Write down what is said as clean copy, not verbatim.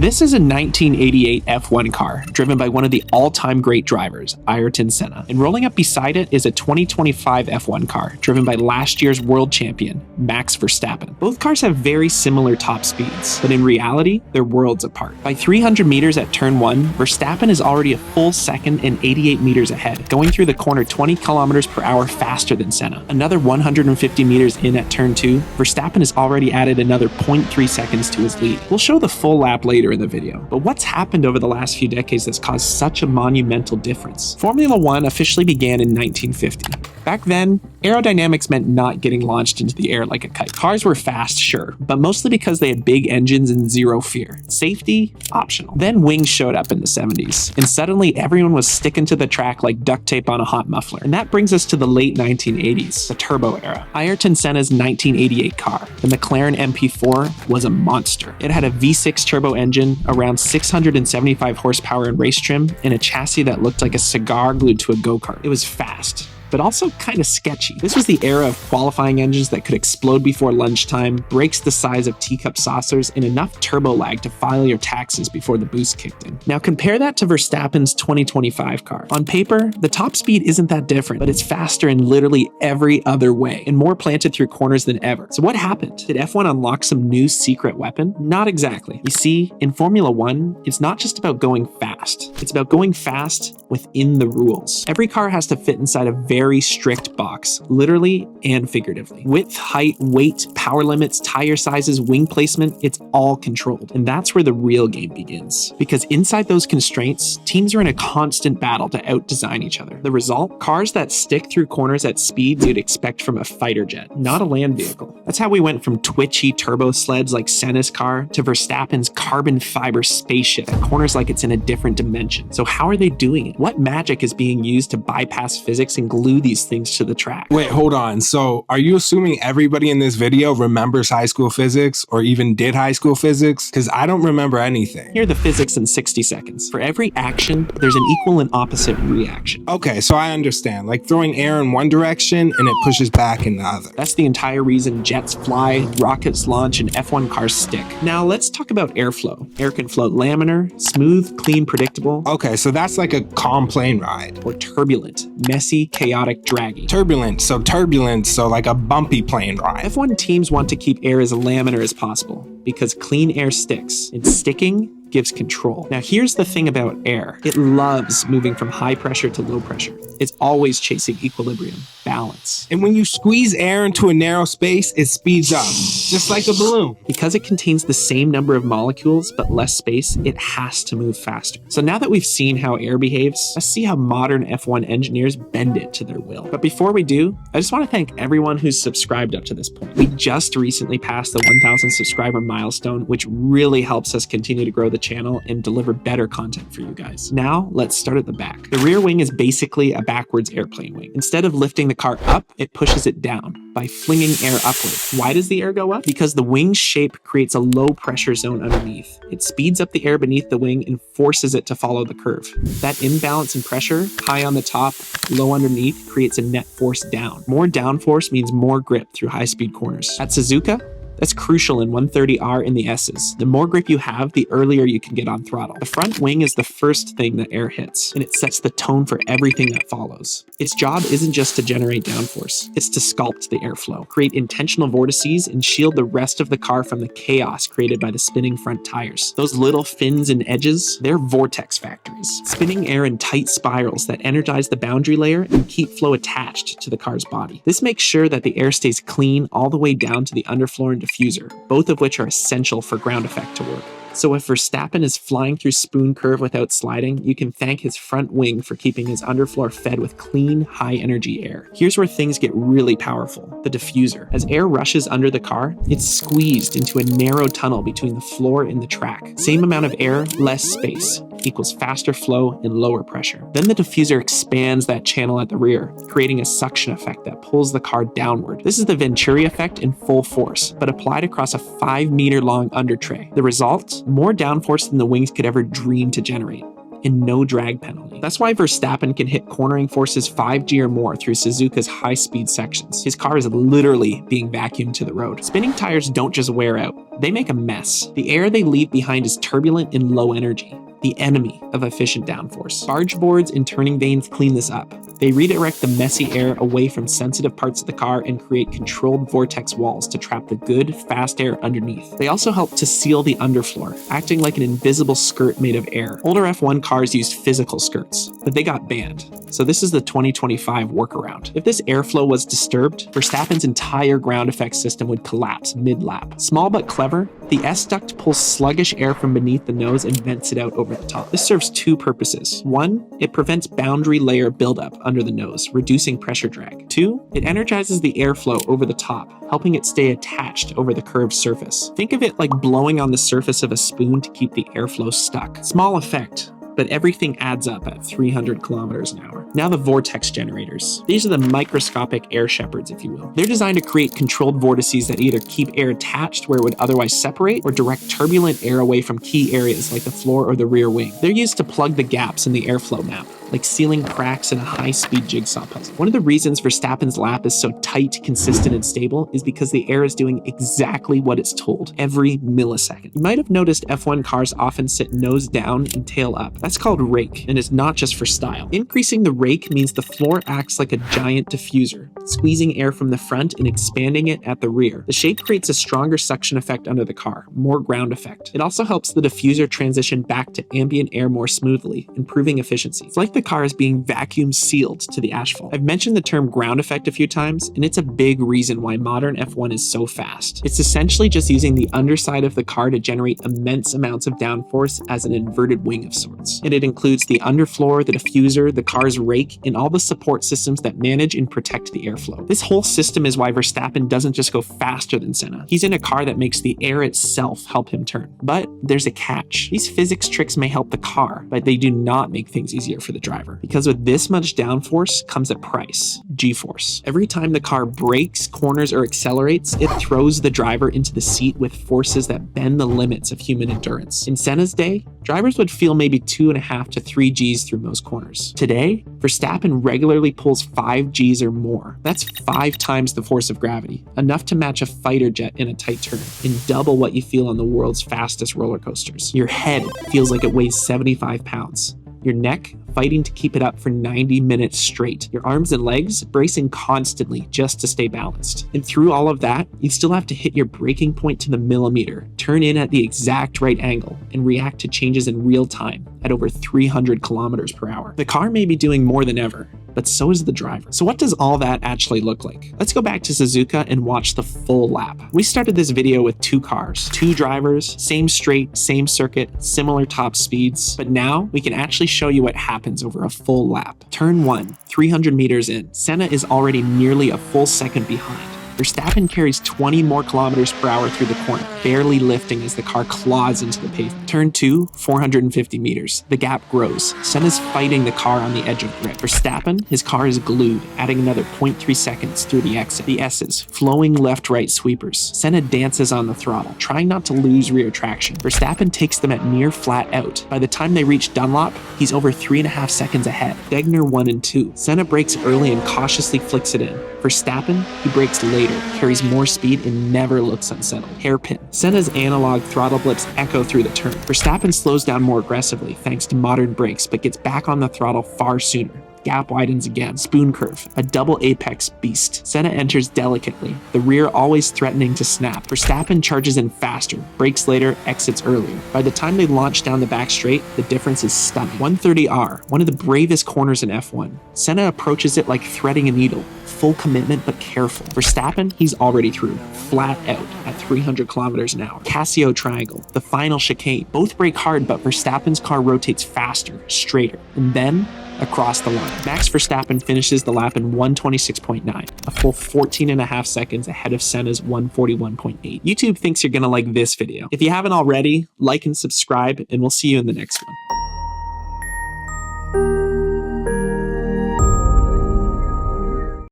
This is a 1988 F1 car driven by one of the all-time great drivers, Ayrton Senna. And rolling up beside it is a 2025 F1 car driven by last year's world champion, Max Verstappen. Both cars have very similar top speeds, but in reality, they're worlds apart. By 300 meters at turn 1, Verstappen is already a full second and 88 meters ahead, going through the corner 20 kilometers per hour faster than Senna. Another 150 meters in at turn 2, Verstappen has already added another 0.3 seconds to his lead. We'll show the full lap later in the video, but what's happened over the last few decades that's caused such a monumental difference? Formula One officially began in 1950. Back then, aerodynamics meant not getting launched into the air like a kite. Cars were fast, sure, but mostly because they had big engines and zero fear. Safety, optional. Then wings showed up in the 70s, and suddenly everyone was sticking to the track like duct tape on a hot muffler. And that brings us to the late 1980s, the turbo era. Ayrton Senna's 1988 car, the McLaren MP4, was a monster. It had a V6 turbo engine, around 675 horsepower in race trim, and a chassis that looked like a cigar glued to a go-kart. It was fast, but also kind of sketchy. This was the era of qualifying engines that could explode before lunchtime, brakes the size of teacup saucers, and enough turbo lag to file your taxes before the boost kicked in. Now compare that to Verstappen's 2025 car. On paper, the top speed isn't that different, but it's faster in literally every other way, and more planted through corners than ever. So what happened? Did F1 unlock some new secret weapon? Not exactly. You see, in Formula One, it's not just about going fast. It's about going fast within the rules. Every car has to fit inside a very strict box, literally and figuratively. Width, height, weight, power limits, tire sizes, wing placement, it's all controlled. And that's where the real game begins. Because inside those constraints, teams are in a constant battle to out-design each other. The result? Cars that stick through corners at speeds you'd expect from a fighter jet, not a land vehicle. That's how we went from twitchy turbo sleds like Senna's car to Verstappen's carbon fiber spaceship at corners like it's in a different dimension. So how are they doing it? What magic is being used to bypass physics and glue these things to the track? Wait, hold on. So are you assuming everybody in this video remembers high school physics or even did high school physics? Because I don't remember anything. Here are the physics in 60 seconds. For every action, there's an equal and opposite reaction. Okay, so I understand. Like throwing air in one direction and it pushes back in the other. That's the entire reason jets fly, rockets launch, and F1 cars stick. Now let's talk about airflow. Air can flow laminar, smooth, clean, predictable. Okay, so that's like a calm plane ride. Or turbulent, messy, chaotic, draggy. Turbulent, so like a bumpy plane ride. F1 teams want to keep air as laminar as possible because clean air sticks, and sticking gives control. Now here's the thing about air. It loves moving from high pressure to low pressure. It's always chasing equilibrium, balance. And when you squeeze air into a narrow space, it speeds up, just like a balloon. Because it contains the same number of molecules but less space, it has to move faster. So now that we've seen how air behaves, let's see how modern F1 engineers bend it to their will. But before we do, I just want to thank everyone who's subscribed up to this point. We just recently passed the 1,000 subscriber milestone, which really helps us continue to grow the channel and deliver better content for you guys. Now, let's start at the back. The rear wing is basically a backwards airplane wing. Instead of lifting the car up, it pushes it down by flinging air upward. Why does the air go up? Because the wing's shape creates a low pressure zone underneath. It speeds up the air beneath the wing and forces it to follow the curve. That imbalance in pressure, high on the top, low underneath, creates a net force down. More downforce means more grip through high-speed corners. At Suzuka, that's crucial in 130R in the S's. The more grip you have, the earlier you can get on throttle. The front wing is the first thing that air hits, and it sets the tone for everything that follows. Its job isn't just to generate downforce, it's to sculpt the airflow, create intentional vortices, and shield the rest of the car from the chaos created by the spinning front tires. Those little fins and edges, they're vortex factories, spinning air in tight spirals that energize the boundary layer and keep flow attached to the car's body. This makes sure that the air stays clean all the way down to the underfloor and diffuser, both of which are essential for ground effect to work. So if Verstappen is flying through spoon curve without sliding, you can thank his front wing for keeping his underfloor fed with clean, high-energy air. Here's where things get really powerful, the diffuser. As air rushes under the car, it's squeezed into a narrow tunnel between the floor and the track. Same amount of air, less space, equals faster flow and lower pressure. Then the diffuser expands that channel at the rear, creating a suction effect that pulls the car downward. This is the Venturi effect in full force, but applied across a 5-meter long under tray. The result? More downforce than the wings could ever dream to generate. and no drag penalty. That's why Verstappen can hit cornering forces 5G or more through Suzuka's high-speed sections. His car is literally being vacuumed to the road. Spinning tires don't just wear out, they make a mess. The air they leave behind is turbulent and low energy, the enemy of efficient downforce. Barge boards and turning vanes clean this up. They redirect the messy air away from sensitive parts of the car and create controlled vortex walls to trap the good, fast air underneath. They also help to seal the underfloor, acting like an invisible skirt made of air. Older F1 cars used physical skirts, but they got banned. So this is the 2025 workaround. If this airflow was disturbed, Verstappen's entire ground effects system would collapse mid-lap. Small but clever, the S-duct pulls sluggish air from beneath the nose and vents it out over the top. This serves two purposes. One, it prevents boundary layer buildup under the nose, reducing pressure drag. Two, it energizes the airflow over the top, helping it stay attached over the curved surface. Think of it like blowing on the surface of a spoon to keep the airflow stuck. Small effect, but everything adds up at 300 kilometers an hour. Now the vortex generators. These are the microscopic air shepherds, if you will. They're designed to create controlled vortices that either keep air attached where it would otherwise separate or direct turbulent air away from key areas like the floor or the rear wing. They're used to plug the gaps in the airflow map, like sealing cracks in a high-speed jigsaw puzzle. One of the reasons Verstappen's lap is so tight, consistent, and stable is because the air is doing exactly what it's told every millisecond. You might have noticed F1 cars often sit nose down and tail up. That's called rake, and it's not just for style. Increasing the rake means the floor acts like a giant diffuser, squeezing air from the front and expanding it at the rear. The shape creates a stronger suction effect under the car, more ground effect. It also helps the diffuser transition back to ambient air more smoothly, improving efficiency. It's like the car is being vacuum sealed to the asphalt. I've mentioned the term ground effect a few times, and it's a big reason why modern F1 is so fast. It's essentially just using the underside of the car to generate immense amounts of downforce as an inverted wing of sorts. And it includes the underfloor, the diffuser, the car's rake, and all the support systems that manage and protect the airflow. This whole system is why Verstappen doesn't just go faster than Senna. He's in a car that makes the air itself help him turn. But there's a catch. These physics tricks may help the car, but they do not make things easier for the driver. Because with this much downforce comes a price, G-force. Every time the car brakes, corners, or accelerates, it throws the driver into the seat with forces that bend the limits of human endurance. In Senna's day, drivers would feel maybe 2.5 to 3 Gs through most corners. Today, Verstappen regularly pulls 5 Gs or more. That's 5 times the force of gravity, enough to match a fighter jet in a tight turn, and double what you feel on the world's fastest roller coasters. Your head feels like it weighs 75 pounds. Your neck fighting to keep it up for 90 minutes straight. Your arms and legs bracing constantly just to stay balanced. And through all of that, you still have to hit your braking point to the millimeter, turn in at the exact right angle, and react to changes in real time at over 300 kilometers per hour. The car may be doing more than ever, but so is the driver. So what does all that actually look like? Let's go back to Suzuka and watch the full lap. We started this video with 2 cars, 2 drivers, same straight, same circuit, similar top speeds, but now we can actually show you what happens over a full lap. Turn 1, 300 meters in. Senna is already nearly a full second behind. Verstappen carries 20 more kilometers per hour through the corner, barely lifting as the car claws into the pavement. Turn 2, 450 meters. The gap grows. Senna's fighting the car on the edge of grip. Verstappen, his car is glued, adding another 0.3 seconds through the exit. The S's, flowing left-right sweepers. Senna dances on the throttle, trying not to lose rear traction. Verstappen takes them at near flat out. By the time they reach Dunlop, he's over 3.5 seconds ahead. Degner 1 and 2. Senna brakes early and cautiously flicks it in. Verstappen, he brakes later, carries more speed, and never looks unsettled. Hairpin. Senna's analog throttle blips echo through the turn. Verstappen slows down more aggressively thanks to modern brakes, but gets back on the throttle far sooner. Gap widens again. Spoon curve, a double apex beast. Senna enters delicately, the rear always threatening to snap. Verstappen charges in faster, brakes later, exits earlier. By the time they launch down the back straight, the difference is stunning. 130R, one of the bravest corners in F1. Senna approaches it like threading a needle. Full commitment but careful. Verstappen, he's already through, flat out at 300 kilometers an hour. Casio triangle, the final chicane. Both brake hard, but Verstappen's car rotates faster, straighter, and then across the line. Max Verstappen finishes the lap in 126.9, a full 14.5 seconds ahead of Senna's 141.8. YouTube thinks you're gonna like this video. If you haven't already, like and subscribe, and we'll see you in the next one.